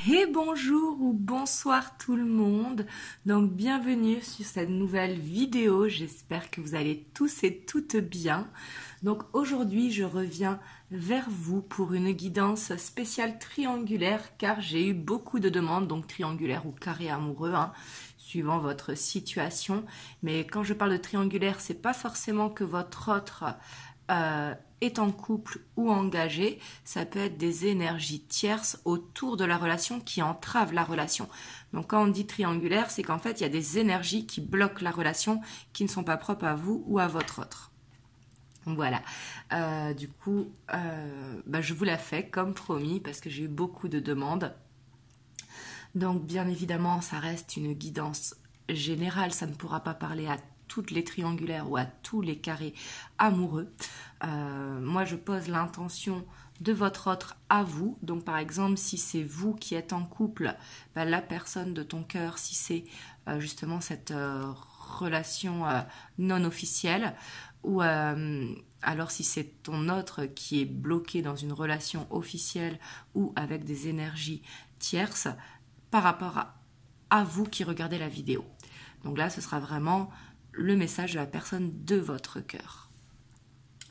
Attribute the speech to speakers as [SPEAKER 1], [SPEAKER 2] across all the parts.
[SPEAKER 1] Et bonjour ou bonsoir tout le monde, donc bienvenue sur cette nouvelle vidéo, j'espère que vous allez tous et toutes bien. Donc aujourd'hui je reviens vers vous pour une guidance spéciale triangulaire car j'ai eu beaucoup de demandes, donc triangulaire ou carré amoureux, suivant votre situation. Mais quand je parle de triangulaire, c'est pas forcément que votre autre est en couple ou engagé, ça peut être des énergies tierces autour de la relation qui entravent la relation. Donc quand on dit triangulaire, c'est qu'en fait il y a des énergies qui bloquent la relation, qui ne sont pas propres à vous ou à votre autre. Voilà, du coup, je vous la fais comme promis parce que j'ai eu beaucoup de demandes. Donc bien évidemment, ça reste une guidance générale, ça ne pourra pas parler à toutes les triangulaires ou à tous les carrés amoureux. Moi, je pose l'intention de votre autre à vous. Donc, par exemple, si c'est vous qui êtes en couple, la personne de ton cœur, si c'est justement cette relation non officielle, ou alors si c'est ton autre qui est bloqué dans une relation officielle ou avec des énergies tierces, par rapport à vous qui regardez la vidéo. Donc là, ce sera vraiment le message de la personne de votre cœur.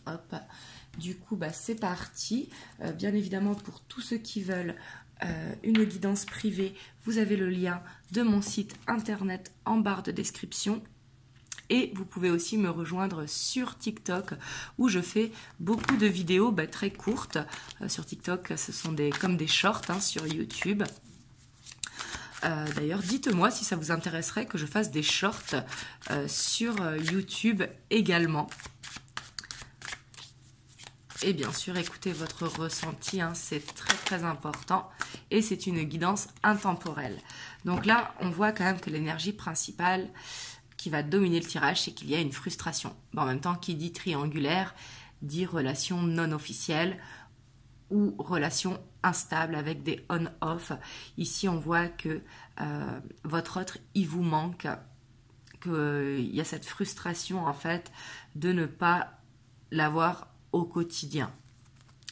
[SPEAKER 1] Hop, du coup, c'est parti. Bien évidemment, pour tous ceux qui veulent une guidance privée, vous avez le lien de mon site internet en barre de description. Et vous pouvez aussi me rejoindre sur TikTok où je fais beaucoup de vidéos très courtes. Sur TikTok, ce sont comme des shorts sur YouTube. D'ailleurs, dites-moi si ça vous intéresserait que je fasse des shorts sur YouTube également. Et bien sûr, écoutez votre ressenti, c'est très très important. Et c'est une guidance intemporelle. Donc là, on voit quand même que l'énergie principale qui va dominer le tirage, c'est qu'il y a une frustration. En même temps, qui dit triangulaire, dit relation non officielle ou relation instable avec des on-off. Ici, on voit que votre autre, il vous manque, qu'il y a cette frustration en fait de ne pas l'avoir au quotidien.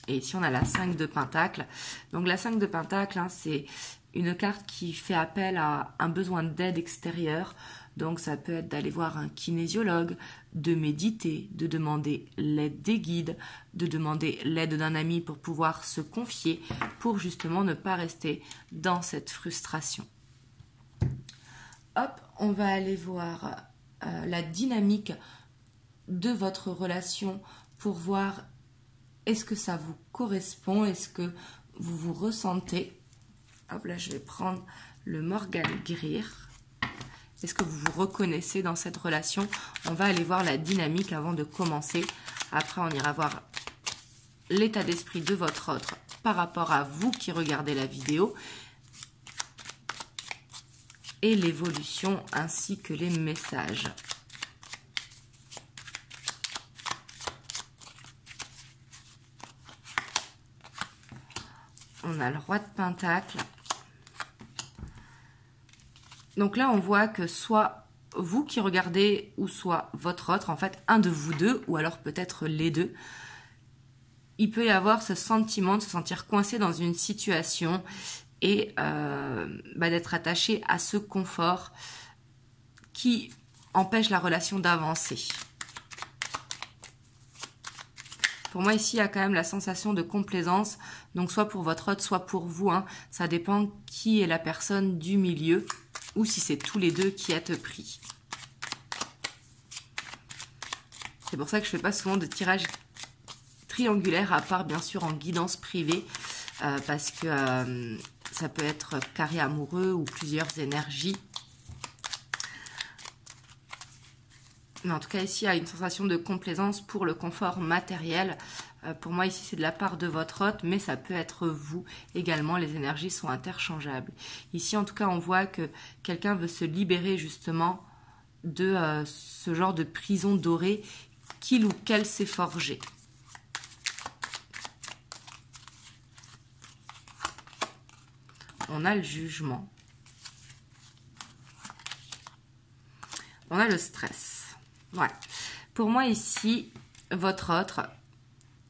[SPEAKER 1] Et ici, on a la 5 de Pentacle. Donc la 5 de Pentacle, c'est une carte qui fait appel à un besoin d'aide extérieure. Donc ça peut être d'aller voir un kinésiologue, de méditer, de demander l'aide des guides, de demander l'aide d'un ami pour pouvoir se confier, pour justement ne pas rester dans cette frustration. Hop, on va aller voir la dynamique de votre relation pour voir est-ce que ça vous correspond, est-ce que vous vous ressentez. Hop, là je vais prendre le Morgan Greer. Est-ce que vous vous reconnaissez dans cette relation? On va aller voir la dynamique avant de commencer. Après, on ira voir l'état d'esprit de votre autre par rapport à vous qui regardez la vidéo et l'évolution ainsi que les messages. On a le roi de Pentacle. Donc là, on voit que soit vous qui regardez ou soit votre autre, en fait, un de vous deux, ou alors peut-être les deux, il peut y avoir ce sentiment de se sentir coincé dans une situation et d'être attaché à ce confort qui empêche la relation d'avancer. Pour moi, ici, il y a quand même la sensation de complaisance, donc soit pour votre autre, soit pour vous. Ça dépend qui est la personne du milieu, ou si c'est tous les deux qui êtes pris. C'est pour ça que je ne fais pas souvent de tirage triangulaire, à part bien sûr en guidance privée, parce que ça peut être carré amoureux ou plusieurs énergies. Mais en tout cas, ici, il y a une sensation de complaisance pour le confort matériel. Pour moi, ici, c'est de la part de votre hôte, mais ça peut être vous également. Les énergies sont interchangeables. Ici, en tout cas, on voit que quelqu'un veut se libérer justement de ce genre de prison dorée qu'il ou qu'elle s'est forgé. On a le jugement. On a le stress. Voilà. Pour moi ici, votre autre,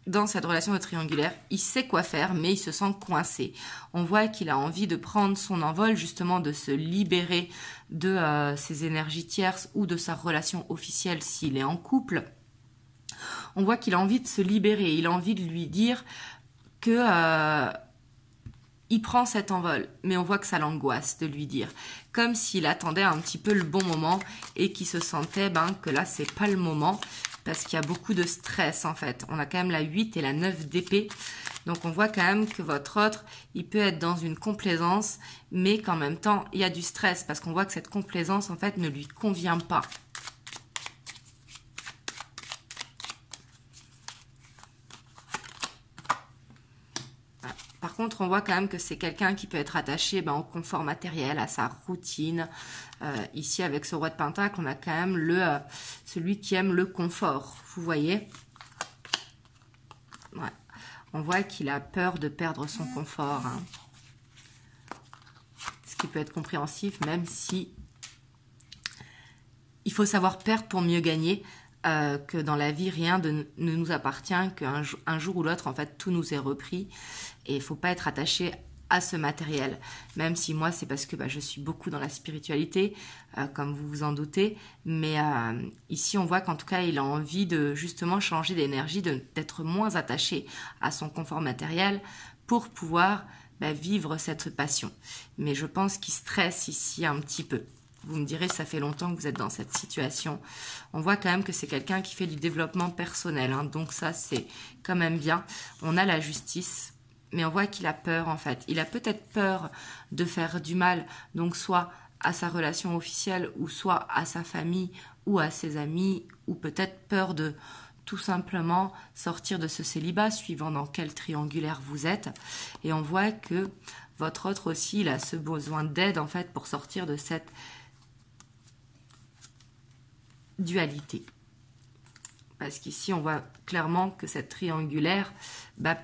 [SPEAKER 1] dans cette relation triangulaire, il sait quoi faire, mais il se sent coincé. On voit qu'il a envie de prendre son envol, justement de se libérer de ses énergies tierces ou de sa relation officielle s'il est en couple. On voit qu'il a envie de se libérer, il a envie de lui dire que il prend cet envol, mais on voit que ça l'angoisse de lui dire, comme s'il attendait un petit peu le bon moment et qu'il se sentait que là c'est pas le moment, parce qu'il y a beaucoup de stress en fait. On a quand même la 8 et la 9 d'épée. Donc on voit quand même que votre autre, il peut être dans une complaisance, mais qu'en même temps, il y a du stress, parce qu'on voit que cette complaisance en fait ne lui convient pas. Par contre, on voit quand même que c'est quelqu'un qui peut être attaché au confort matériel, à sa routine. Ici, avec ce roi de Pentacle, on a quand même celui qui aime le confort. Vous voyez? Ouais. On voit qu'il a peur de perdre son confort. Hein. Ce qui peut être compréhensif, même si il faut savoir perdre pour mieux gagner. Que dans la vie, rien ne nous appartient, qu'un jour ou l'autre, en fait, tout nous est repris. Et il ne faut pas être attaché à ce matériel. Même si moi, c'est parce que je suis beaucoup dans la spiritualité, comme vous vous en doutez. Mais ici, on voit qu'en tout cas, il a envie de justement changer d'énergie, d'être moins attaché à son confort matériel pour pouvoir vivre cette passion. Mais je pense qu'il stresse ici un petit peu. Vous me direz, ça fait longtemps que vous êtes dans cette situation. On voit quand même que c'est quelqu'un qui fait du développement personnel. Hein, donc ça, c'est quand même bien. On a la justice, mais on voit qu'il a peur en fait. Il a peut-être peur de faire du mal, donc soit à sa relation officielle, ou soit à sa famille, ou à ses amis, ou peut-être peur de tout simplement sortir de ce célibat, suivant dans quel triangulaire vous êtes. Et on voit que votre autre aussi, il a ce besoin d'aide en fait pour sortir de cette dualité. Parce qu'ici, on voit clairement que cette triangulaire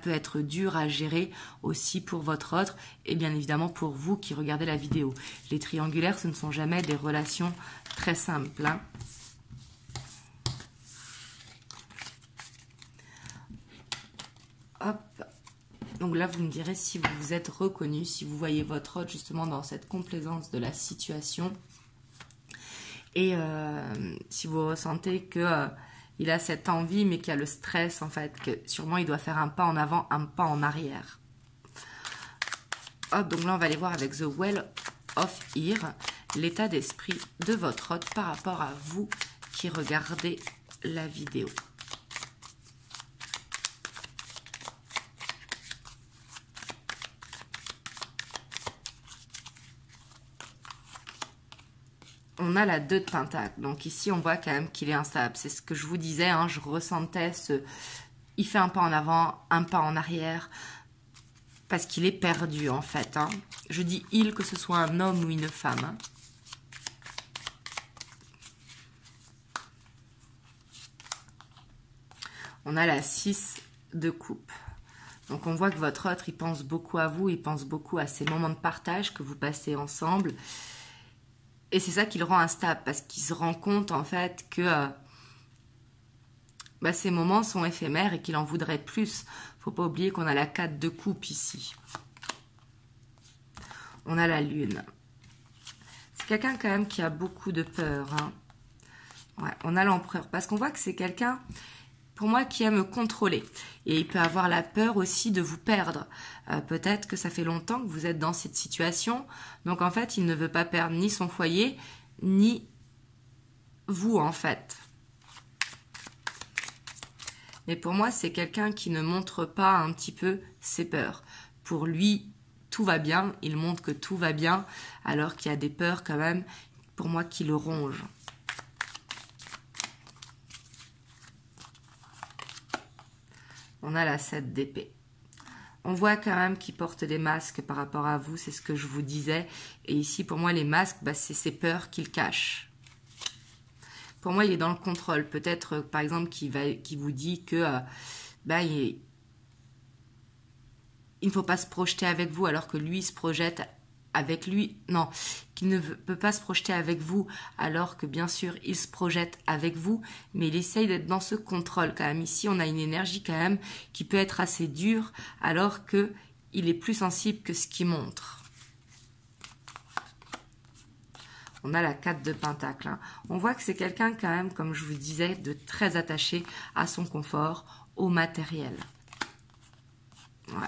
[SPEAKER 1] peut être dure à gérer aussi pour votre autre et bien évidemment pour vous qui regardez la vidéo. Les triangulaires, ce ne sont jamais des relations très simples. Hein. Hop. Donc là, vous me direz si vous vous êtes reconnu, si vous voyez votre autre justement dans cette complaisance de la situation. Et si vous ressentez que il a cette envie, mais qu'il y a le stress, en fait, que sûrement il doit faire un pas en avant, un pas en arrière. Hop, donc là, on va aller voir avec The Well of Ear, l'état d'esprit de votre hôte par rapport à vous qui regardez la vidéo. On a la 2 de Pentacle. Donc ici, on voit quand même qu'il est instable. C'est ce que je vous disais, hein, je ressentais ce... Il fait un pas en avant, un pas en arrière, parce qu'il est perdu, en fait. Hein. Je dis « il », que ce soit un homme ou une femme. Hein. On a la 6 de coupe. Donc on voit que votre autre, il pense beaucoup à vous, il pense beaucoup à ces moments de partage que vous passez ensemble. Et c'est ça qui le rend instable, parce qu'il se rend compte en fait que ces moments sont éphémères et qu'il en voudrait plus. Faut pas oublier qu'on a la 4 de coupe ici. On a la lune. C'est quelqu'un quand même qui a beaucoup de peur. Hein. Ouais, on a l'empereur, parce qu'on voit que c'est quelqu'un, pour moi, qui aime contrôler. Et il peut avoir la peur aussi de vous perdre. Peut-être que ça fait longtemps que vous êtes dans cette situation. Donc, en fait, il ne veut pas perdre ni son foyer, ni vous, en fait. Mais pour moi, c'est quelqu'un qui ne montre pas un petit peu ses peurs. Pour lui, tout va bien. Il montre que tout va bien, alors qu'il y a des peurs quand même, pour moi, qui le rongent. On a la 7 d'épée. On voit quand même qu'il porte des masques par rapport à vous, c'est ce que je vous disais. Et ici, pour moi, les masques, c'est ces peurs qu'il cache. Pour moi, il est dans le contrôle. Peut-être, par exemple, qu'il vous dit que il ne faut pas se projeter avec vous, alors que lui, il se projette avec lui, non, qu'il ne peut pas se projeter avec vous, alors que bien sûr il se projette avec vous, mais il essaye d'être dans ce contrôle quand même. Ici on a une énergie quand même qui peut être assez dure, alors que il est plus sensible que ce qu'il montre. On a la 4 de Pentacle. Hein. On voit que c'est quelqu'un quand même, comme je vous disais, de très attaché à son confort, au matériel. Ouais.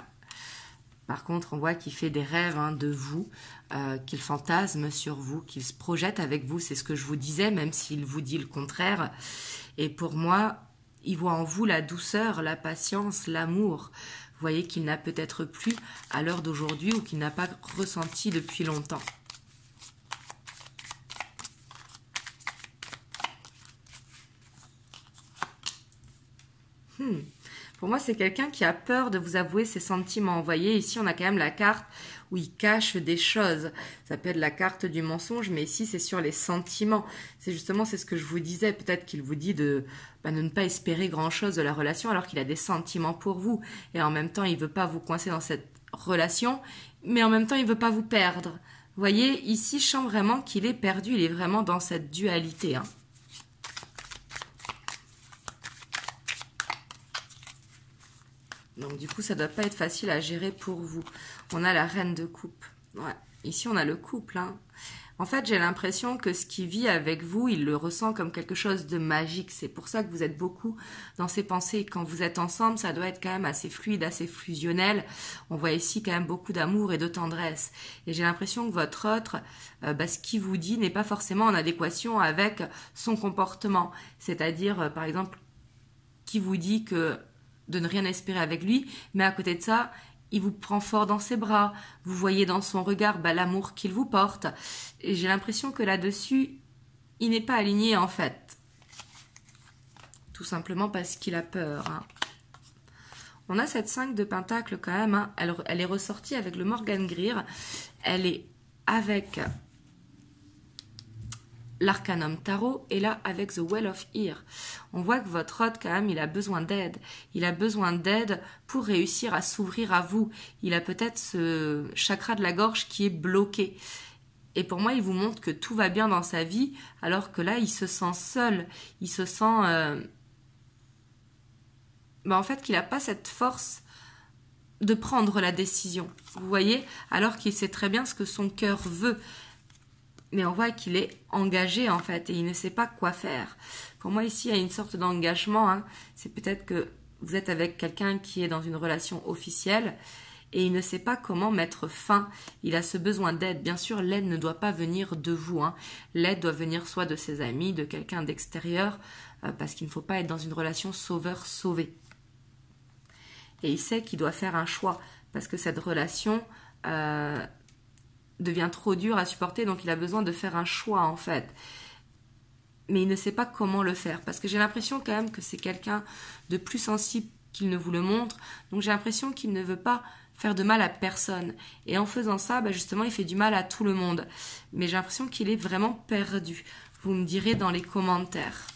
[SPEAKER 1] Par contre, on voit qu'il fait des rêves hein, de vous, qu'il fantasme sur vous, qu'il se projette avec vous. C'est ce que je vous disais, même s'il vous dit le contraire. Et pour moi, il voit en vous la douceur, la patience, l'amour. Vous voyez qu'il n'a peut-être plus à l'heure d'aujourd'hui ou qu'il n'a pas ressenti depuis longtemps. Pour moi, c'est quelqu'un qui a peur de vous avouer ses sentiments. Vous voyez, ici, on a quand même la carte où il cache des choses. Ça peut être la carte du mensonge, mais ici, c'est sur les sentiments. C'est justement, c'est ce que je vous disais. Peut-être qu'il vous dit de ne pas espérer grand-chose de la relation alors qu'il a des sentiments pour vous. Et en même temps, il ne veut pas vous coincer dans cette relation, mais en même temps, il ne veut pas vous perdre. Vous voyez, ici, je sens vraiment qu'il est perdu. Il est vraiment dans cette dualité, hein. Donc du coup, ça ne doit pas être facile à gérer pour vous. On a la reine de coupe. Ouais. Ici, on a le couple. Hein. En fait, j'ai l'impression que ce qu'il vit avec vous, il le ressent comme quelque chose de magique. C'est pour ça que vous êtes beaucoup dans ses pensées. Et quand vous êtes ensemble, ça doit être quand même assez fluide, assez fusionnel. On voit ici quand même beaucoup d'amour et de tendresse. Et j'ai l'impression que votre autre, ce qu'il vous dit n'est pas forcément en adéquation avec son comportement. C'est-à-dire, par exemple, qui vous dit que de ne rien espérer avec lui, mais à côté de ça, il vous prend fort dans ses bras, vous voyez dans son regard l'amour qu'il vous porte, et j'ai l'impression que là-dessus, il n'est pas aligné en fait, tout simplement parce qu'il a peur. Hein. On a cette 5 de Pentacle quand même, hein. Elle est ressortie avec le Morgan Greer, elle est avec l'Arcanum Tarot et là avec The Well of Ear. On voit que votre hôte quand même il a besoin d'aide. Il a besoin d'aide pour réussir à s'ouvrir à vous. Il a peut-être ce chakra de la gorge qui est bloqué. Et pour moi il vous montre que tout va bien dans sa vie alors que là il se sent seul. Il se sent en fait qu'il n'a pas cette force de prendre la décision. Vous voyez, alors qu'il sait très bien ce que son cœur veut. Mais on voit qu'il est engagé en fait et il ne sait pas quoi faire. Pour moi ici il y a une sorte d'engagement. Hein. C'est peut-être que vous êtes avec quelqu'un qui est dans une relation officielle et il ne sait pas comment mettre fin. Il a ce besoin d'aide. Bien sûr l'aide ne doit pas venir de vous. Hein. L'aide doit venir soit de ses amis, de quelqu'un d'extérieur parce qu'il ne faut pas être dans une relation sauveur-sauvé. Et il sait qu'il doit faire un choix parce que cette relation devient trop dur à supporter, donc il a besoin de faire un choix en fait. Mais il ne sait pas comment le faire, parce que j'ai l'impression quand même que c'est quelqu'un de plus sensible qu'il ne vous le montre, donc j'ai l'impression qu'il ne veut pas faire de mal à personne. Et en faisant ça, justement, il fait du mal à tout le monde. Mais j'ai l'impression qu'il est vraiment perdu. Vous me direz dans les commentaires.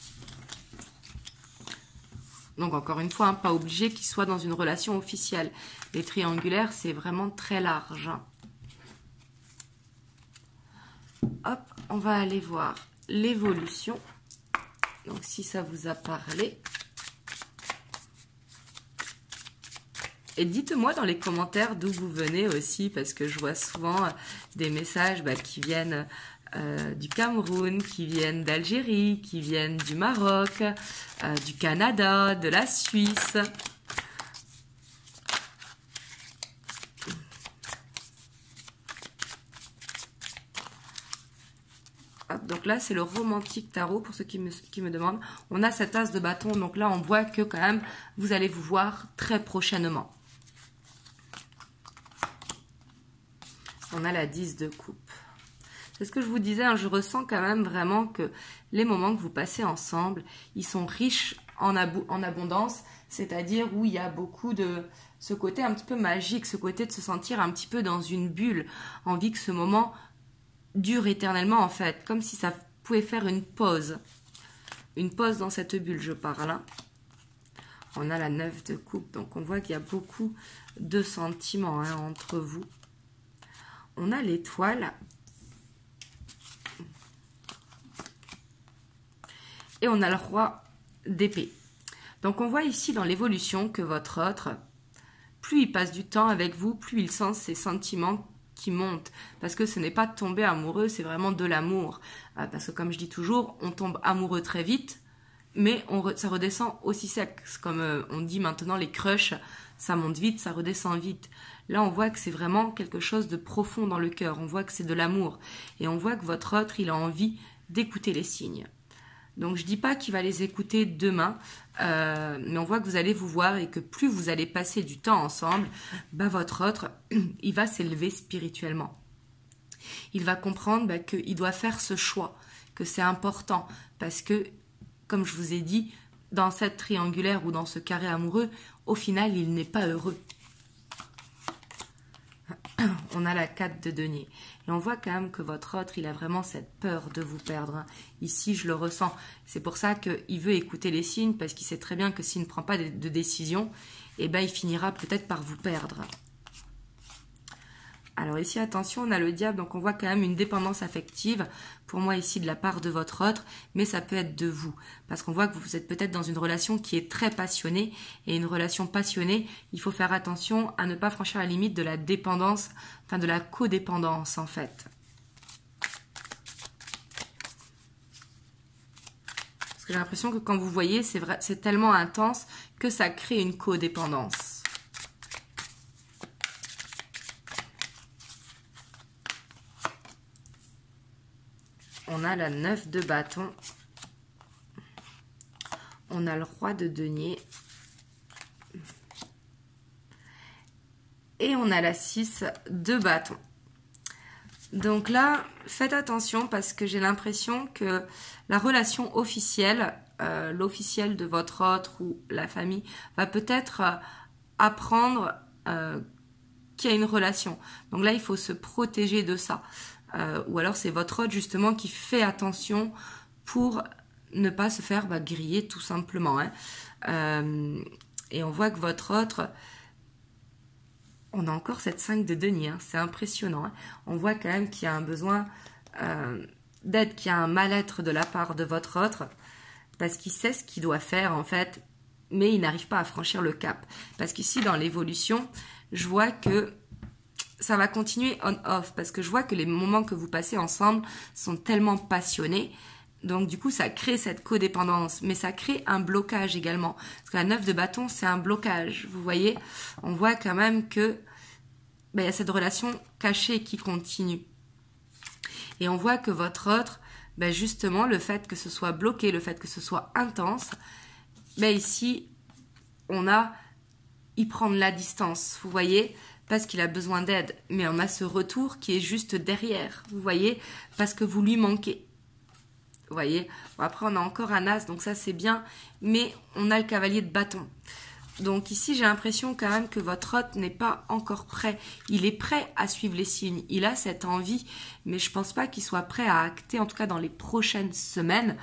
[SPEAKER 1] Donc encore une fois, hein, pas obligé qu'il soit dans une relation officielle. Les triangulaires, c'est vraiment très large. Hein. Hop, on va aller voir l'évolution. Donc, si ça vous a parlé. Et dites-moi dans les commentaires d'où vous venez aussi, parce que je vois souvent des messages qui viennent du Cameroun, qui viennent d'Algérie, qui viennent du Maroc, du Canada, de la Suisse. Donc là, c'est le romantique tarot pour ceux qui me demandent. On a cette as de bâton, donc là, on voit que quand même, vous allez vous voir très prochainement. On a la 10 de coupe. C'est ce que je vous disais, hein, je ressens quand même vraiment que les moments que vous passez ensemble, ils sont riches en abondance, c'est-à-dire où il y a beaucoup de ce côté un petit peu magique, ce côté de se sentir un petit peu dans une bulle, envie que ce moment dure éternellement en fait, comme si ça pouvait faire une pause dans cette bulle, je parle. Hein. On a la 9 de coupe, donc on voit qu'il y a beaucoup de sentiments hein, entre vous. on a l'étoile. Et on a le roi d'épée. Donc on voit ici dans l'évolution que votre autre, plus il passe du temps avec vous, plus il sent ses sentiments qui montent. Parce que ce n'est pas tomber amoureux, c'est vraiment de l'amour. Parce que comme je dis toujours, on tombe amoureux très vite, mais ça redescend aussi sec. Comme on dit maintenant, les crushs, ça monte vite, ça redescend vite. Là, on voit que c'est vraiment quelque chose de profond dans le cœur. On voit que c'est de l'amour. Et on voit que votre autre, il a envie d'écouter les signes. Donc, je ne dis pas qu'il va les écouter demain, mais on voit que vous allez vous voir et que plus vous allez passer du temps ensemble, votre autre, il va s'élever spirituellement. Il va comprendre qu'il doit faire ce choix, que c'est important, parce que, comme je vous ai dit, dans cette triangulaire ou dans ce carré amoureux, au final, il n'est pas heureux. On a la 4 de denier. Et on voit quand même que votre autre, il a vraiment cette peur de vous perdre. Ici, je le ressens. C'est pour ça qu'il veut écouter les signes, parce qu'il sait très bien que s'il ne prend pas de décision, il finira peut-être par vous perdre. Alors ici, attention, on a le diable, donc on voit quand même une dépendance affective, pour moi ici de la part de votre autre, mais ça peut être de vous, parce qu'on voit que vous êtes peut-être dans une relation qui est très passionnée, et une relation passionnée, il faut faire attention à ne pas franchir la limite de la dépendance, enfin de la codépendance en fait. Parce que j'ai l'impression que quand vous voyez, c'est tellement intense que ça crée une codépendance. On a la 9 de bâton. On a le roi de denier. Et on a la 6 de bâton. Donc là, faites attention parce que j'ai l'impression que la relation officielle, l'officiel de votre autre ou la famille, va peut-être apprendre qu'il y a une relation. Donc là, il faut se protéger de ça. Ou alors c'est votre autre justement qui fait attention pour ne pas se faire griller tout simplement. Et on voit que votre autre, on a encore cette 5 de denier, c'est impressionnant. On voit quand même qu'il y a un besoin d'aide, qu'il y a un mal-être de la part de votre autre, parce qu'il sait ce qu'il doit faire en fait, mais il n'arrive pas à franchir le cap. Parce qu'ici dans l'évolution, je vois que ça va continuer on-off, parce que je vois que les moments que vous passez ensemble sont tellement passionnés. Donc du coup, ça crée cette codépendance, mais ça crée un blocage également. Parce que la 9 de bâton, c'est un blocage. Vous voyez, on voit quand même que il y a cette relation cachée qui continue. Et on voit que votre autre, justement, le fait que ce soit bloqué, le fait que ce soit intense, ici, il prend de la distance, vous voyez, parce qu'il a besoin d'aide. Mais on a ce retour qui est juste derrière, vous voyez, parce que vous lui manquez. Vous voyez, après on a encore un as, donc ça c'est bien, mais on a le cavalier de bâton. Donc ici j'ai l'impression quand même que votre hôte n'est pas encore prêt. Il est prêt à suivre les signes, il a cette envie, mais je pense pas qu'il soit prêt à acter, en tout cas dans les prochaines semaines.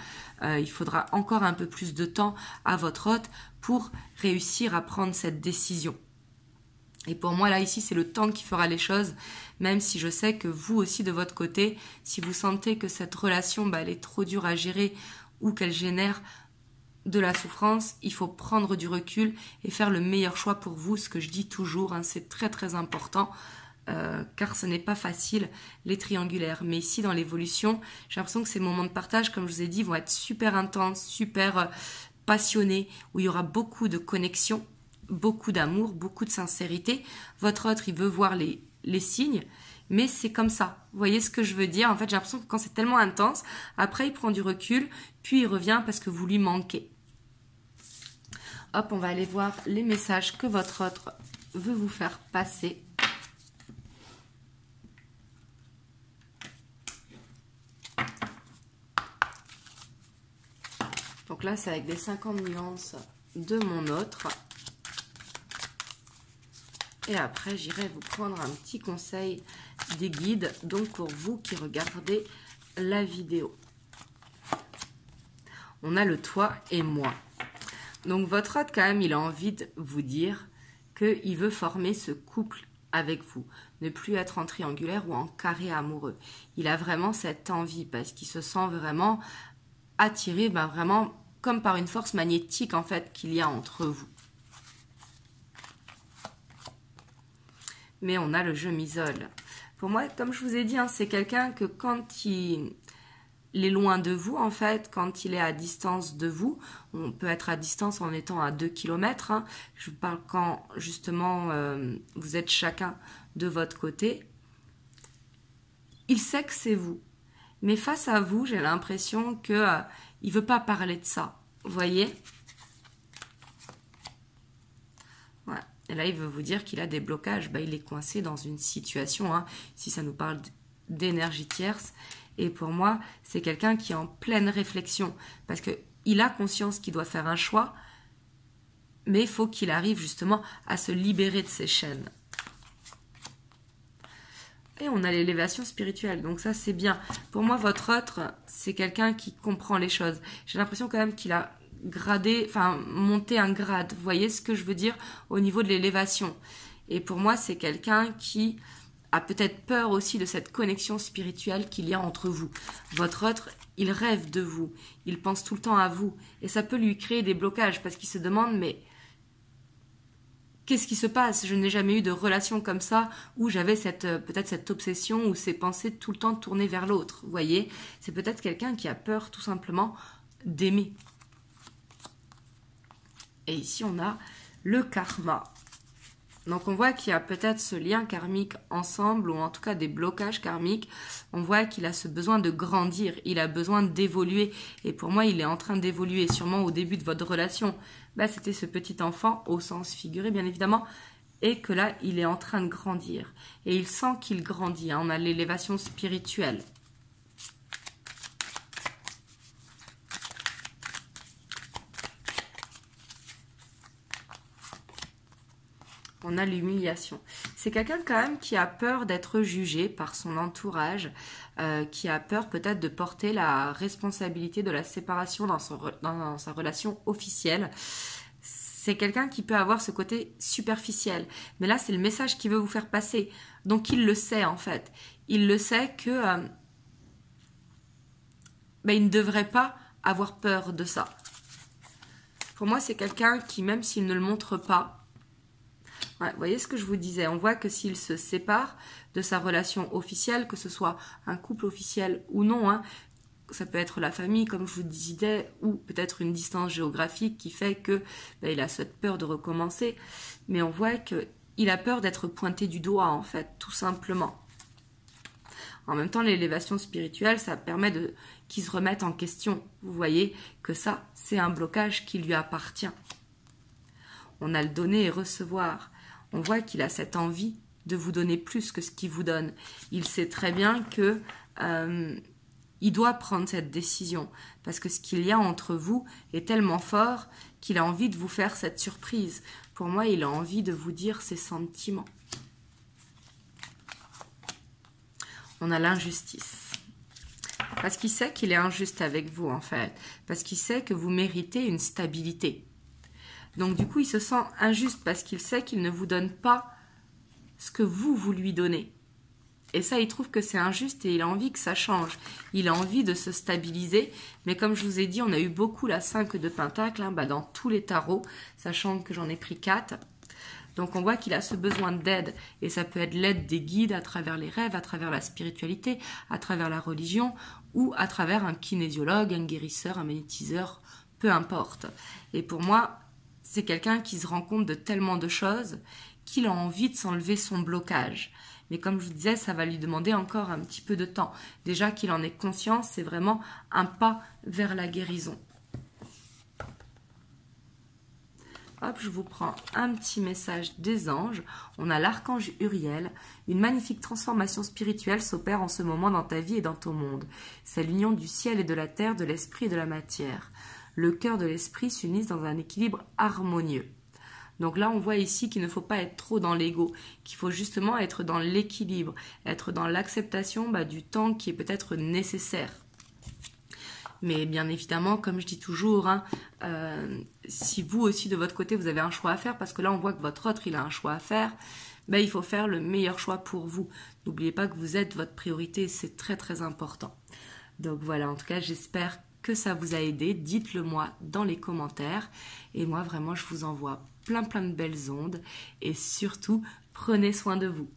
[SPEAKER 1] Il faudra encore un peu plus de temps à votre hôte pour réussir à prendre cette décision. Et pour moi, là, ici, c'est le temps qui fera les choses, même si je sais que vous aussi, de votre côté, si vous sentez que cette relation, elle est trop dure à gérer ou qu'elle génère de la souffrance, il faut prendre du recul et faire le meilleur choix pour vous, ce que je dis toujours, c'est très très important, car ce n'est pas facile, les triangulaires. Mais ici, dans l'évolution, j'ai l'impression que ces moments de partage, comme je vous ai dit, vont être super intenses, super passionnés, où il y aura beaucoup de connexion, beaucoup d'amour, beaucoup de sincérité. Votre autre, il veut voir les signes, mais c'est comme ça. Vous voyez ce que je veux dire? En fait, j'ai l'impression que quand c'est tellement intense, après, il prend du recul, puis il revient parce que vous lui manquez. Hop, on va aller voir les messages que votre autre veut vous faire passer. Donc là, c'est avec des 50 nuances de mon autre. Et après, j'irai vous prendre un petit conseil des guides, donc pour vous qui regardez la vidéo. On a le toi et moi. Donc votre hôte, quand même, il a envie de vous dire qu'il veut former ce couple avec vous, ne plus être en triangulaire ou en carré amoureux. Il a vraiment cette envie parce qu'il se sent vraiment attiré, vraiment comme par une force magnétique en fait qu'il y a entre vous. Mais on a le je m'isole. Pour moi, comme je vous ai dit, c'est quelqu'un que quand il est loin de vous, en fait, quand il est à distance de vous, on peut être à distance en étant à 2 km, je vous parle quand justement vous êtes chacun de votre côté, il sait que c'est vous. Mais face à vous, j'ai l'impression qu'il ne veut pas parler de ça. Vous voyez? Ouais. Et là, il veut vous dire qu'il a des blocages. Il est coincé dans une situation, si ça nous parle d'énergie tierce. Et pour moi, c'est quelqu'un qui est en pleine réflexion. Parce qu'il a conscience qu'il doit faire un choix, mais il faut qu'il arrive justement à se libérer de ses chaînes. Et on a l'élévation spirituelle, donc ça c'est bien. Pour moi, votre autre, c'est quelqu'un qui comprend les choses. J'ai l'impression quand même qu'il a monté un grade. Vous voyez ce que je veux dire au niveau de l'élévation. Et pour moi, c'est quelqu'un qui a peut-être peur aussi de cette connexion spirituelle qu'il y a entre vous. Votre autre, il rêve de vous, il pense tout le temps à vous. Et ça peut lui créer des blocages parce qu'il se demande, mais qu'est-ce qui se passe? Je n'ai jamais eu de relation comme ça où j'avais peut-être cette obsession ou ces pensées tout le temps tournées vers l'autre. Vous voyez, c'est peut-être quelqu'un qui a peur tout simplement d'aimer. Et ici, on a le karma. Donc, on voit qu'il y a peut-être ce lien karmique ensemble ou en tout cas des blocages karmiques. On voit qu'il a ce besoin de grandir, il a besoin d'évoluer. Et pour moi, il est en train d'évoluer. Sûrement au début de votre relation, c'était ce petit enfant au sens figuré, bien évidemment. Et que là, il est en train de grandir. Et il sent qu'il grandit. On a l'élévation spirituelle. On a l'humiliation. C'est quelqu'un quand même qui a peur d'être jugé par son entourage, qui a peur peut-être de porter la responsabilité de la séparation dans sa relation officielle. C'est quelqu'un qui peut avoir ce côté superficiel. Mais là, c'est le message qu'il veut vous faire passer. Donc, il le sait en fait. Il le sait que il ne devrait pas avoir peur de ça. Pour moi, c'est quelqu'un qui, même s'il ne le montre pas, ouais, vous voyez ce que je vous disais, on voit que s'il se sépare de sa relation officielle, que ce soit un couple officiel ou non, ça peut être la famille, comme je vous disais, ou peut-être une distance géographique qui fait que il a cette peur de recommencer, mais on voit qu'il a peur d'être pointé du doigt, en fait, tout simplement. En même temps, l'élévation spirituelle, ça permet qu'il se remette en question. Vous voyez que ça, c'est un blocage qui lui appartient. On a le donner et recevoir. On voit qu'il a cette envie de vous donner plus que ce qu'il vous donne. Il sait très bien que il doit prendre cette décision parce que ce qu'il y a entre vous est tellement fort qu'il a envie de vous faire cette surprise. Pour moi, il a envie de vous dire ses sentiments. On a l'injustice. Parce qu'il sait qu'il est injuste avec vous, en fait. Parce qu'il sait que vous méritez une stabilité. Donc, du coup, il se sent injuste parce qu'il sait qu'il ne vous donne pas ce que vous lui donnez. Et ça, il trouve que c'est injuste et il a envie que ça change. Il a envie de se stabiliser. Mais comme je vous ai dit, on a eu beaucoup la 5 de Pentacle dans tous les tarots, sachant que j'en ai pris 4. Donc, on voit qu'il a ce besoin d'aide. Et ça peut être l'aide des guides à travers les rêves, à travers la spiritualité, à travers la religion ou à travers un kinésiologue, un guérisseur, un magnétiseur, peu importe. Et pour moi, c'est quelqu'un qui se rend compte de tellement de choses qu'il a envie de s'enlever son blocage. Mais comme je vous disais, ça va lui demander encore un petit peu de temps. Déjà qu'il en ait conscience, c'est vraiment un pas vers la guérison. Hop, je vous prends un petit message des anges. On a l'archange Uriel. Une magnifique transformation spirituelle s'opère en ce moment dans ta vie et dans ton monde. C'est l'union du ciel et de la terre, de l'esprit et de la matière. Le cœur de l'esprit s'unissent dans un équilibre harmonieux. Donc là, on voit ici qu'il ne faut pas être trop dans l'ego, qu'il faut justement être dans l'équilibre, être dans l'acceptation du temps qui est peut-être nécessaire. Mais bien évidemment, comme je dis toujours, si vous aussi de votre côté, vous avez un choix à faire, parce que là, on voit que votre autre, il a un choix à faire, ben, il faut faire le meilleur choix pour vous. N'oubliez pas que vous êtes votre priorité, c'est très très important. Donc voilà, en tout cas, j'espère que ça vous a aidé. Dites-le moi dans les commentaires. Et moi, vraiment, je vous envoie plein de belles ondes. Et surtout, prenez soin de vous.